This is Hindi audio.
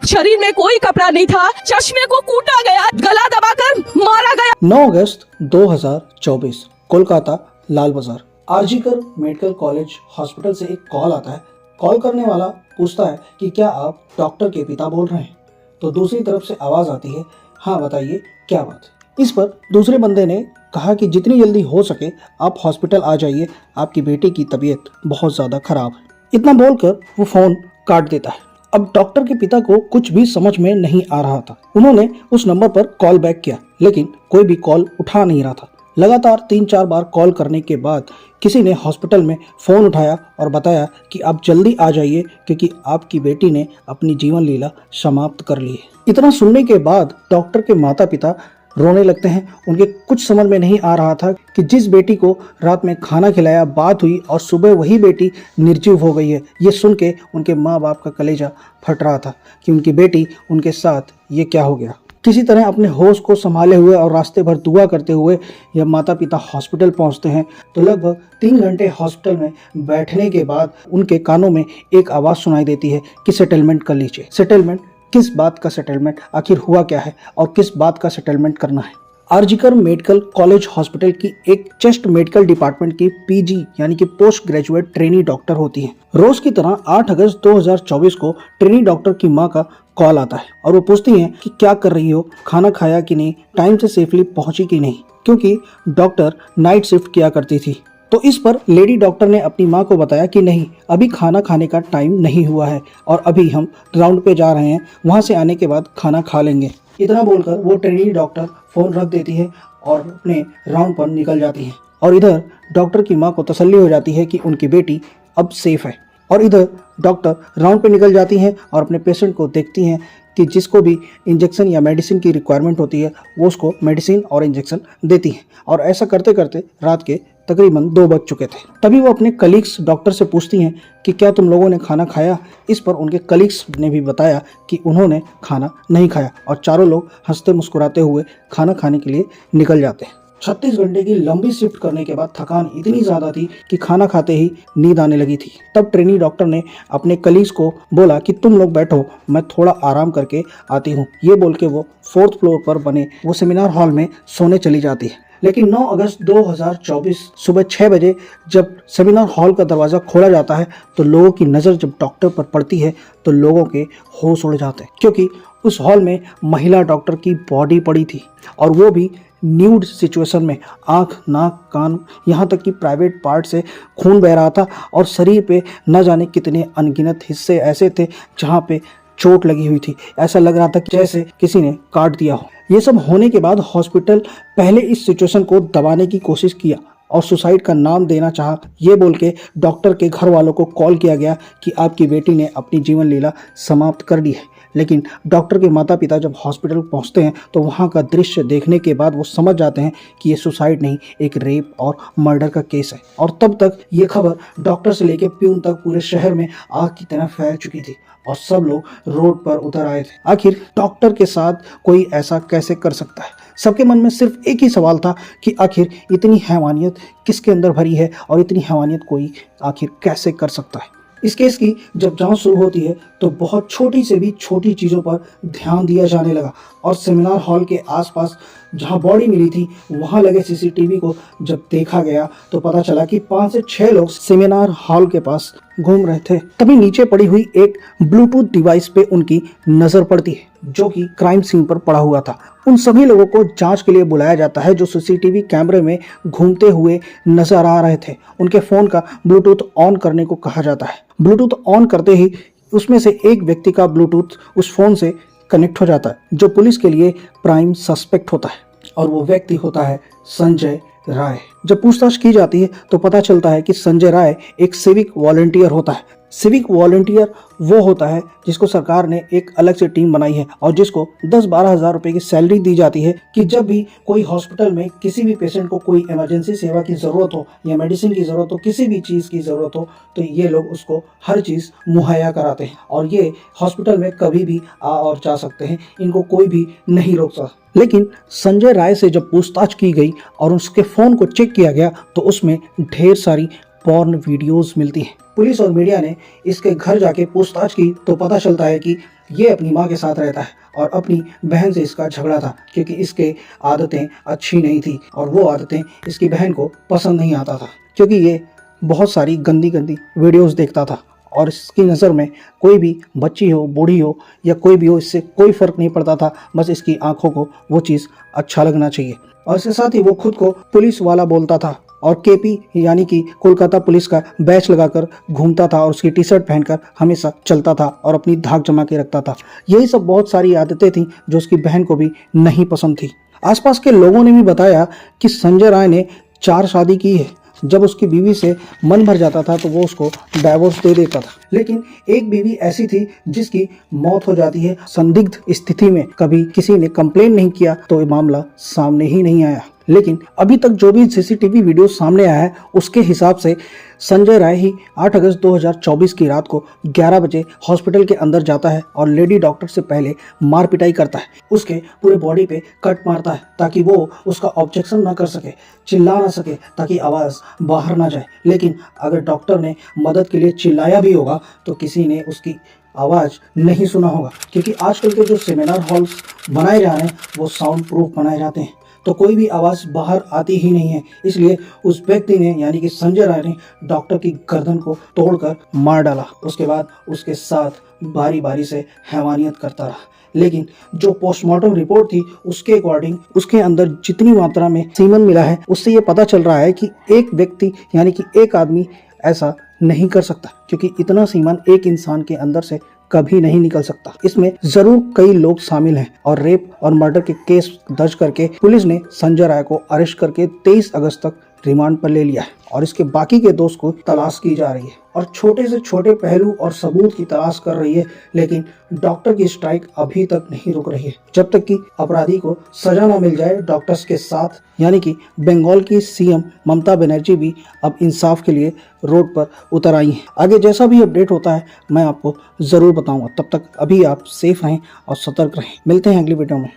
शरीर में कोई कपड़ा नहीं था, चश्मे को कूटा गया, गला दबाकर मारा गया। 9 अगस्त 2024 कोलकाता लाल बाजार आरजीकर मेडिकल कॉलेज हॉस्पिटल से एक कॉल आता है। कॉल करने वाला पूछता है कि क्या आप डॉक्टर के पिता बोल रहे हैं? तो दूसरी तरफ से आवाज आती है, हाँ बताइए क्या बात है। इस पर दूसरे बंदे ने कहा कि जितनी जल्दी हो सके आप हॉस्पिटल आ जाइए, आपकी बेटी की तबीयत बहुत ज़्यादा खराब है। इतना बोलकर वो फ़ोन काट देता है। अब डॉक्टर के पिता को कुछ भी समझ में नहीं आ रहा था। उन्होंने उस नंबर पर कॉल बैक किया, लेकिन कोई भी कॉल उठा नहीं रहा था। लगातार 3-4 बार कॉल करने के बाद किसी ने हॉस्पिटल में फ़ोन उठाया और बताया कि आप जल्दी आ जाइए क्योंकि आपकी बेटी ने अपनी जीवन लीला समाप्त कर ली है। इतना सुनने के बाद डॉक्टर के माता पिता रोने लगते हैं। उनके कुछ समझ में नहीं आ रहा था कि जिस बेटी को रात में खाना खिलाया, बात हुई और सुबह वही बेटी निर्जीव हो गई है। ये सुन के उनके माँ बाप का कलेजा फट रहा था कि उनकी बेटी उनके साथ ये क्या हो गया। किसी तरह अपने होश को संभाले हुए और रास्ते भर दुआ करते हुए जब माता पिता हॉस्पिटल पहुंचते हैं तो लगभग 3 घंटे हॉस्पिटल में बैठने के बाद उनके कानों में एक आवाज़ सुनाई देती है कि सेटलमेंट कर लीजिए। सेटलमेंट? किस बात का सेटलमेंट? आखिर हुआ क्या है और किस बात का सेटलमेंट करना है? आरजीकर मेडिकल कॉलेज हॉस्पिटल की एक चेस्ट मेडिकल डिपार्टमेंट की पीजी यानी कि पोस्ट ग्रेजुएट ट्रेनी डॉक्टर होती है। रोज की तरह 8 अगस्त 2024 को ट्रेनी डॉक्टर की मां का कॉल आता है और वो पूछती हैं कि क्या कर रही हो, खाना खाया कि नहीं, टाइम से सेफली पहुंची कि नहीं, क्योंकि डॉक्टर नाइट शिफ्ट किया करती थी। तो इस पर लेडी डॉक्टर ने अपनी मां को बताया कि नहीं, अभी खाना खाने का टाइम नहीं हुआ है और अभी हम राउंड पे जा रहे हैं, वहां से आने के बाद खाना खा लेंगे। इतना बोलकर वो ट्रेनी डॉक्टर फोन रख देती है और अपने राउंड पर निकल जाती है। और इधर डॉक्टर की मां को तसल्ली हो जाती है कि उनकी बेटी अब सेफ है। और इधर डॉक्टर राउंड पे निकल जाती हैं और अपने पेशेंट को देखती हैं कि जिसको भी इंजेक्शन या मेडिसिन की रिक्वायरमेंट होती है वो उसको मेडिसिन और इंजेक्शन देती हैं। और ऐसा करते करते रात के तकरीबन 2 बज चुके थे। तभी वो अपने कलीग्स डॉक्टर से पूछती हैं कि क्या तुम लोगों ने खाना खाया? इस पर उनके कलीग्स ने भी बताया कि उन्होंने खाना नहीं खाया और चारों लोग हंसते मुस्कुराते हुए खाना खाने के लिए निकल जाते हैं। 36 घंटे की लंबी शिफ्ट करने के बाद थकान इतनी ज़्यादा थी कि खाना खाते ही नींद आने लगी थी। तब ट्रेनी डॉक्टर ने अपने कलीग्स को बोला कि तुम लोग बैठो, मैं थोड़ा आराम करके आती हूँ। ये बोल के वो 4th फ्लोर पर बने वो सेमिनार हॉल में सोने चली जाती है। लेकिन 9 अगस्त 2024 सुबह 6 बजे जब सेमिनार हॉल का दरवाज़ा खोला जाता है तो लोगों की नज़र जब डॉक्टर पर पड़ती है तो लोगों के होश उड़ जाते हैं, क्योंकि उस हॉल में महिला डॉक्टर की बॉडी पड़ी थी और वो भी न्यूड सिचुएशन में। आँख, नाक, कान, यहाँ तक कि प्राइवेट पार्ट से खून बह रहा था और शरीर पे न जाने कितने अनगिनत हिस्से ऐसे थे जहाँ पे चोट लगी हुई थी। ऐसा लग रहा था कि जैसे किसी ने काट दिया हो। ये सब होने के बाद हॉस्पिटल पहले इस सिचुएशन को दबाने की कोशिश किया और सुसाइड का नाम देना चाहा। ये बोल के डॉक्टर के घर वालों को कॉल किया गया कि आपकी बेटी ने अपनी जीवन लीला समाप्त कर दी है। लेकिन डॉक्टर के माता पिता जब हॉस्पिटल पहुंचते हैं तो वहां का दृश्य देखने के बाद वो समझ जाते हैं कि ये सुसाइड नहीं, एक रेप और मर्डर का केस है। और तब तक ये खबर डॉक्टर से लेकर प्यून तक पूरे शहर में आग की तरह फैल चुकी थी और सब लोग रोड पर उतर आए थे। आखिर डॉक्टर के साथ कोई ऐसा कैसे कर सकता है? सबके मन में सिर्फ एक ही सवाल था कि आखिर इतनी हैवानियत किसके अंदर भरी है और इतनी हैवानियत कोई आखिर कैसे कर सकता है? इस केस की जब जांच शुरू होती है तो बहुत छोटी से भी छोटी चीज़ों पर ध्यान दिया जाने लगा और सेमिनार हॉल के आसपास जहां बॉडी मिली थी वहां लगे सीसीटीवी को जब देखा गया तो पता चला कि 5 से 6 लोग सेमिनार हॉल के पास घूम रहे थे। तभी नीचे पड़ी हुई एक ब्लूटूथ डिवाइस पे उनकी नजर पड़ती है जो कि क्राइम सीन पर पड़ा हुआ था। उन सभी लोगों को जांच के लिए बुलाया जाता है जो सीसीटीवी कैमरे में घूमते हुए नजर आ रहे थे। उनके फोन का ब्लूटूथ ऑन करने को कहा जाता है। ब्लूटूथ ऑन करते ही उसमें से एक व्यक्ति का ब्लूटूथ उस फोन से कनेक्ट हो जाता है जो पुलिस के लिए प्राइम सस्पेक्ट होता है और वो व्यक्ति होता है संजय राय। जब पूछताछ की जाती है तो पता चलता है कि संजय राय एक सिविक वॉलंटियर होता है। सिविक वॉलंटियर वो होता है जिसको सरकार ने एक अलग से टीम बनाई है और जिसको 10-12 हज़ार रुपए की सैलरी दी जाती है कि जब भी कोई हॉस्पिटल में किसी भी पेशेंट को कोई इमरजेंसी सेवा की ज़रूरत हो या मेडिसिन की ज़रूरत हो, किसी भी चीज़ की ज़रूरत हो, तो ये लोग उसको हर चीज़ मुहैया कराते हैं और ये हॉस्पिटल में कभी भी आ और जा सकते हैं, इनको कोई भी नहीं रोक सकता। लेकिन संजय राय से जब पूछताछ की गई और उसके फ़ोन को चेक किया गया तो उसमें ढेर सारी पॉर्न वीडियोस मिलती हैं। पुलिस और मीडिया ने इसके घर जाके पूछताछ की तो पता चलता है कि ये अपनी माँ के साथ रहता है और अपनी बहन से इसका झगड़ा था क्योंकि इसके आदतें अच्छी नहीं थी और वो आदतें इसकी बहन को पसंद नहीं आता था क्योंकि ये बहुत सारी गंदी गंदी वीडियोस देखता था और इसकी नज़र में कोई भी बच्ची हो, बूढ़ी हो या कोई भी हो, इससे कोई फ़र्क नहीं पड़ता था। बस इसकी आंखों को वो चीज़ अच्छा लगना चाहिए और इसके साथ ही वो खुद को पुलिस वाला बोलता था और केपी यानी कि कोलकाता पुलिस का बैच लगाकर घूमता था और उसकी टी शर्ट पहनकर हमेशा चलता था और अपनी धाक जमा के रखता था। यही सब बहुत सारी आदतें थीं जो उसकी बहन को भी नहीं पसंद थी। आसपास के लोगों ने भी बताया कि संजय राय ने 4 शादी की है। जब उसकी बीवी से मन भर जाता था तो वो उसको डाइवोर्स दे देता था, लेकिन एक बीवी ऐसी थी जिसकी मौत हो जाती है संदिग्ध स्थिति में। कभी किसी ने कंप्लेन नहीं किया तो ये मामला सामने ही नहीं आया। लेकिन अभी तक जो भी सीसीटीवी वीडियो सामने आया है उसके हिसाब से संजय राय ही 8 अगस्त 2024 की रात को 11 बजे हॉस्पिटल के अंदर जाता है और लेडी डॉक्टर से पहले मार पिटाई करता है। उसके पूरे बॉडी पे कट मारता है ताकि वो उसका ऑब्जेक्शन ना कर सके, चिल्ला ना सके, ताकि आवाज़ बाहर ना जाए। लेकिन अगर डॉक्टर ने मदद के लिए चिल्लाया भी होगा तो किसी ने उसकी आवाज़ नहीं सुना होगा क्योंकि आजकल के जो सेमिनार हॉल्स बनाए जा रहे हैं वो साउंड प्रूफ बनाए जाते हैं, तो कोई भी आवाज़ बाहर आती ही नहीं है। इसलिए उस व्यक्ति ने यानी कि संजय राय ने डॉक्टर की गर्दन को तोड़कर मार डाला। उसके बाद उसके साथ बारी बारी से हैवानियत करता रहा। लेकिन जो पोस्टमार्टम रिपोर्ट थी उसके अकॉर्डिंग उसके अंदर जितनी मात्रा में सीमन मिला है उससे ये पता चल रहा है कि एक व्यक्ति यानी कि एक आदमी ऐसा नहीं कर सकता क्योंकि इतना सीमन एक इंसान के अंदर से कभी नहीं निकल सकता। इसमें जरूर कई लोग शामिल हैं और रेप और मर्डर के केस दर्ज करके पुलिस ने संजय राय को अरेस्ट करके 23 अगस्त तक रिमांड पर ले लिया है और इसके बाकी के दोस्त को तलाश की जा रही है और छोटे से छोटे पहलू और सबूत की तलाश कर रही है। लेकिन डॉक्टर की स्ट्राइक अभी तक नहीं रुक रही है जब तक कि अपराधी को सजा न मिल जाए। डॉक्टर्स के साथ यानी कि बंगाल की सीएम ममता बनर्जी भी अब इंसाफ के लिए रोड पर उतर आई हैं। आगे जैसा भी अपडेट होता है मैं आपको ज़रूर बताऊंगा। तब तक अभी आप सेफ रहें और सतर्क रहें। मिलते हैं अगली वीडियो में।